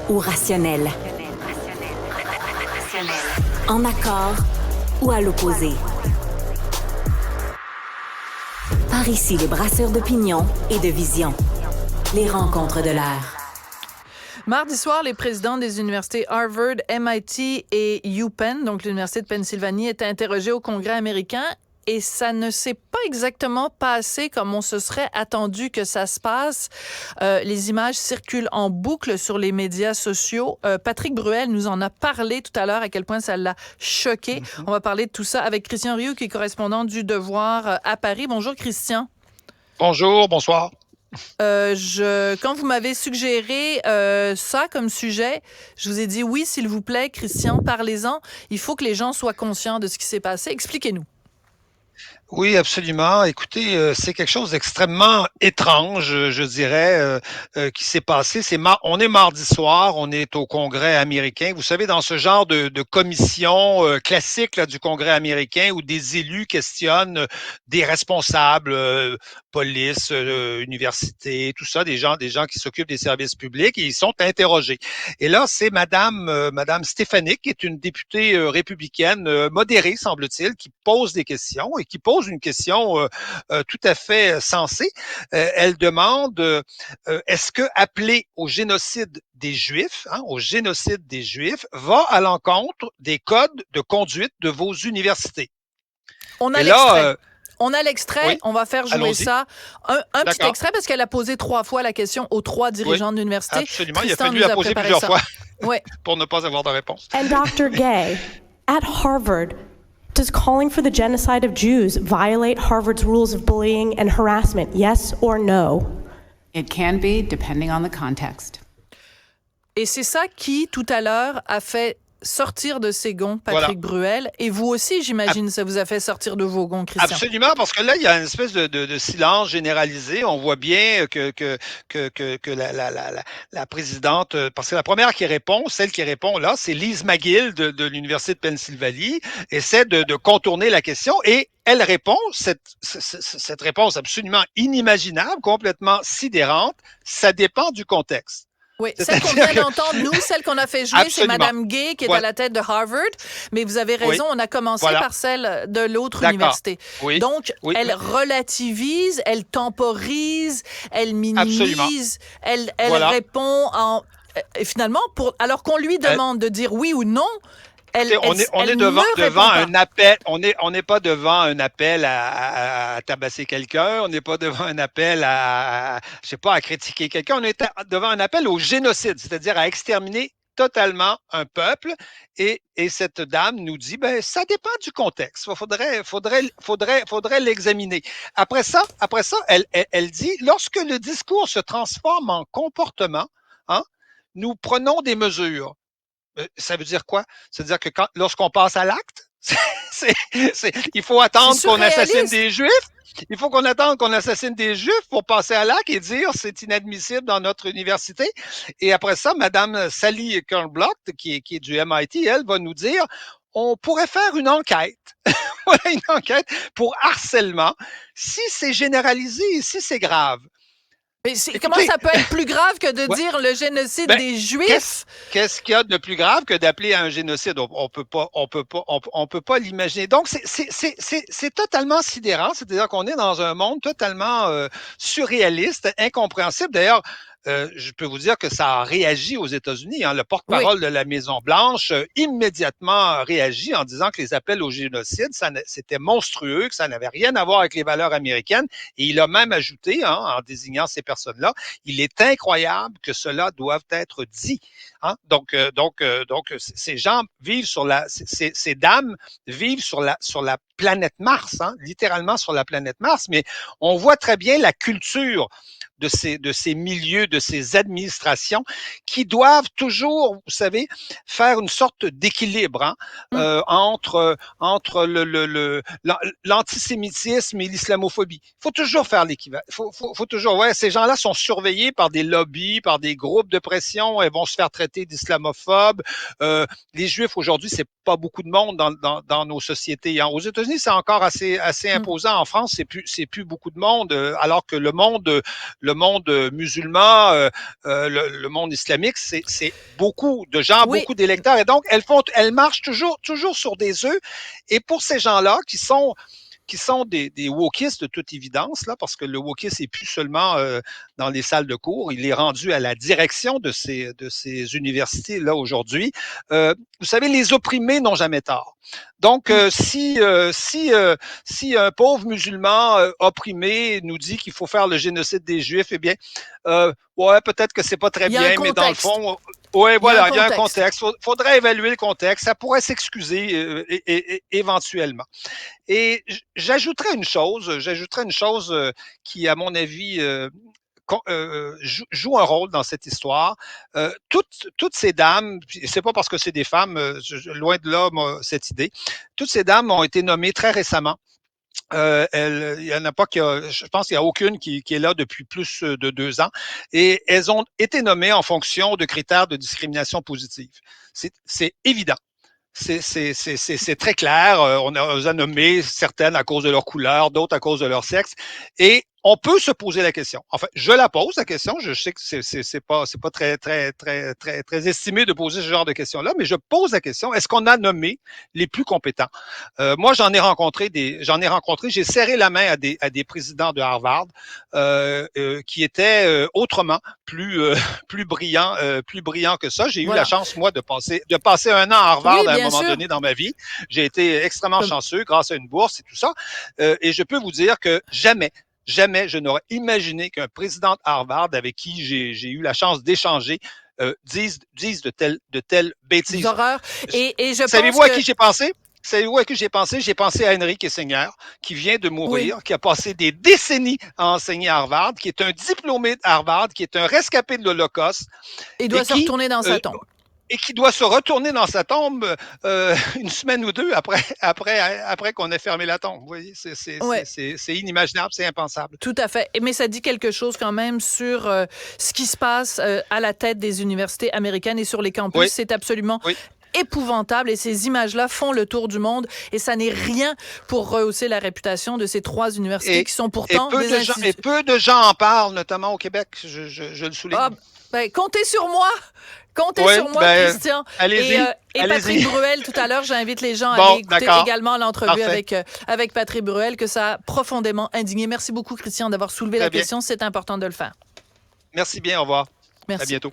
ou rationnel? En accord ou à l'opposé? Par ici, les brasseurs d'opinion et de vision. Les rencontres de l'air. Mardi soir, les présidents des universités Harvard, MIT et UPenn, donc l'Université de Pennsylvanie, étaient interrogés au Congrès américain et ça ne s'est pas exactement passé comme on se serait attendu que ça se passe. Les images circulent en boucle sur les médias sociaux. Patrick Bruel nous en a parlé tout à l'heure, à quel point ça l'a choqué. On va parler de tout ça avec Christian Rioux, qui est correspondant du Devoir à Paris. Bonjour, Christian. Bonjour, bonsoir. Quand vous m'avez suggéré ça comme sujet, je vous ai dit oui, s'il vous plaît, Christian, parlez-en. Il faut que les gens soient conscients de ce qui s'est passé. Expliquez-nous. Oui, absolument. Écoutez, c'est quelque chose d'extrêmement étrange, je dirais, qui s'est passé. On est mardi soir, on est au Congrès américain. Vous savez, dans ce genre de commission classique là, du Congrès américain où des élus questionnent des responsables, police, université, tout ça, des gens qui s'occupent des services publics, et ils sont interrogés. Et là, c'est Madame Stefanik, qui est une députée républicaine modérée, semble-t-il, qui pose des questions et qui pose une question tout à fait sensée. Elle demande est-ce que appeler au génocide des Juifs, au génocide des Juifs, va à l'encontre des codes de conduite de vos universités? On a l'extrait. On a l'extrait, oui, on va faire jouer allons-y. ça. Un petit extrait, parce qu'elle a posé 3 fois la question aux 3 dirigeants de l'université. Absolument, Tristan il a fallu la poser plusieurs fois pour ne pas avoir de réponse. And Dr. Gay, at Harvard, does calling for the genocide of Jews violate Harvard's rules of bullying and harassment, yes or no? It can be, depending on the context. Et c'est ça qui, tout à l'heure, a fait sortir de ses gonds Patrick Bruel. Et vous aussi, j'imagine, ça vous a fait sortir de vos gonds, Christian. Absolument, parce que là, il y a une espèce de silence généralisé. On voit bien que la présidente, parce que la première qui répond, celle qui répond là, c'est Lise McGill de l'Université de Pennsylvanie, essaie de contourner la question et elle répond, cette réponse absolument inimaginable, complètement sidérante, ça dépend du contexte. Oui, celle qu'on vient d'entendre, nous, celle qu'on a fait jouer, c'est Mme Gay, qui est à la tête de Harvard. Mais vous avez raison, on a commencé par celle de l'autre université. Oui. Donc, elle relativise, elle temporise, elle minimise, elle répond en... finalement, alors qu'on lui demande de dire oui ou non, on est devant un appel. On n'est pas devant un appel à tabasser quelqu'un. On n'est pas devant un appel à critiquer quelqu'un. On est devant un appel au génocide, c'est-à-dire à exterminer totalement un peuple. Et cette dame nous dit, ça dépend du contexte. Faudrait l'examiner. Après ça, elle dit, lorsque le discours se transforme en comportement, nous prenons des mesures. Ça veut dire quoi? C'est-à-dire que lorsqu'on passe à l'acte, il faut attendre qu'on assassine des Juifs. Il faut qu'on attende qu'on assassine des Juifs pour passer à l'acte et dire c'est inadmissible dans notre université. Et après ça, Madame Sally Kernbloch, qui est du MIT, elle va nous dire on pourrait faire une enquête. Une enquête pour harcèlement. Si c'est généralisé et si c'est grave. Mais comment ça peut être plus grave que de dire le génocide des Juifs? Qu'est-ce qu'il y a de plus grave que d'appeler à un génocide? On peut pas l'imaginer. Donc, c'est totalement sidérant. C'est-à-dire qu'on est dans un monde totalement surréaliste, incompréhensible. D'ailleurs, je peux vous dire que ça a réagi aux États-Unis. Le porte-parole de la Maison-Blanche immédiatement réagit en disant que les appels au génocide, c'était monstrueux, que ça n'avait rien à voir avec les valeurs américaines. Et il a même ajouté, en désignant ces personnes-là, il est incroyable que cela doive être dit. Donc, ces gens vivent ces dames vivent sur la planète Mars, littéralement sur la planète Mars. Mais on voit très bien la culture de ces milieux, de ces administrations qui doivent toujours, vous savez, faire une sorte d'équilibre entre l'antisémitisme et l'islamophobie. Il faut toujours faire l'équivalent. Faut toujours, ces gens-là sont surveillés par des lobbies, par des groupes de pression, ils vont se faire traiter d'islamophobes. Les Juifs aujourd'hui, c'est pas beaucoup de monde dans nos sociétés. Aux États-Unis, États-Unis, c'est encore assez imposant. En France, c'est plus beaucoup de monde, alors que le monde musulman, le monde islamique, c'est beaucoup de gens, beaucoup d'électeurs. Et donc, elles marchent toujours sur des œufs. Et pour ces gens-là qui sont des wokistes de toute évidence, là, parce que le wokisme n'est plus seulement dans les salles de cours, il est rendu à la direction de ces universités-là aujourd'hui. Vous savez, les opprimés n'ont jamais tort. Donc, si un pauvre musulman opprimé nous dit qu'il faut faire le génocide des Juifs, eh bien, ouais, peut-être que c'est pas très bien, mais dans le fond, oui, voilà, il y a un contexte. Faudrait évaluer le contexte. Ça pourrait s'excuser éventuellement. Et j'ajouterais une chose qui, à mon avis, joue un rôle dans cette histoire. Toutes ces dames, c'est pas parce que c'est des femmes, loin de là, cette idée, toutes ces dames ont été nommées très récemment. Il y en a pas je pense qu'il y a aucune qui est là depuis plus de 2 ans. Et elles ont été nommées en fonction de critères de discrimination positive. C'est évident. C'est très clair. On a nommé certaines à cause de leur couleur, d'autres à cause de leur sexe. Et on peut se poser la question. Enfin, je la pose la question. Je sais que c'est pas très estimé de poser ce genre de questions-là, mais je pose la question. Est-ce qu'on a nommé les plus compétents? Moi, j'en ai rencontré. J'ai serré la main à des présidents de Harvard qui étaient autrement plus brillants que ça. J'ai eu la chance, moi, de passer 1 an à Harvard à un moment donné dans ma vie. J'ai été extrêmement chanceux grâce à une bourse et tout ça. Et je peux vous dire que jamais je n'aurais imaginé qu'un président de Harvard avec qui j'ai eu la chance d'échanger dise de telles bêtises. D'horreur. Et je Savez-vous à qui j'ai pensé? Savez-vous à qui j'ai pensé? J'ai pensé à Henry Kissinger, qui vient de mourir, qui a passé des décennies à enseigner à Harvard, qui est un diplômé de Harvard, qui est un rescapé de l'Holocauste. Il doit se retourner dans sa tombe. Et qui doit se retourner dans sa tombe 1 semaine ou 2 après qu'on ait fermé la tombe. Vous voyez, c'est inimaginable, c'est impensable. Tout à fait. Mais ça dit quelque chose quand même sur ce qui se passe à la tête des universités américaines et sur les campus. Oui. C'est absolument épouvantable et ces images-là font le tour du monde et ça n'est rien pour rehausser la réputation de ces 3 universités qui sont pourtant des institutions. Et peu de gens en parlent, notamment au Québec, je le souligne. Comptez sur moi! Comptez sur moi, Christian. Allez-y. Et Patrick Bruel, tout à l'heure, j'invite les gens à aller écouter également l'entrevue avec Patrick Bruel, que ça a profondément indigné. Merci beaucoup, Christian, d'avoir soulevé la question. C'est important de le faire. Merci bien. Au revoir. Merci. À bientôt.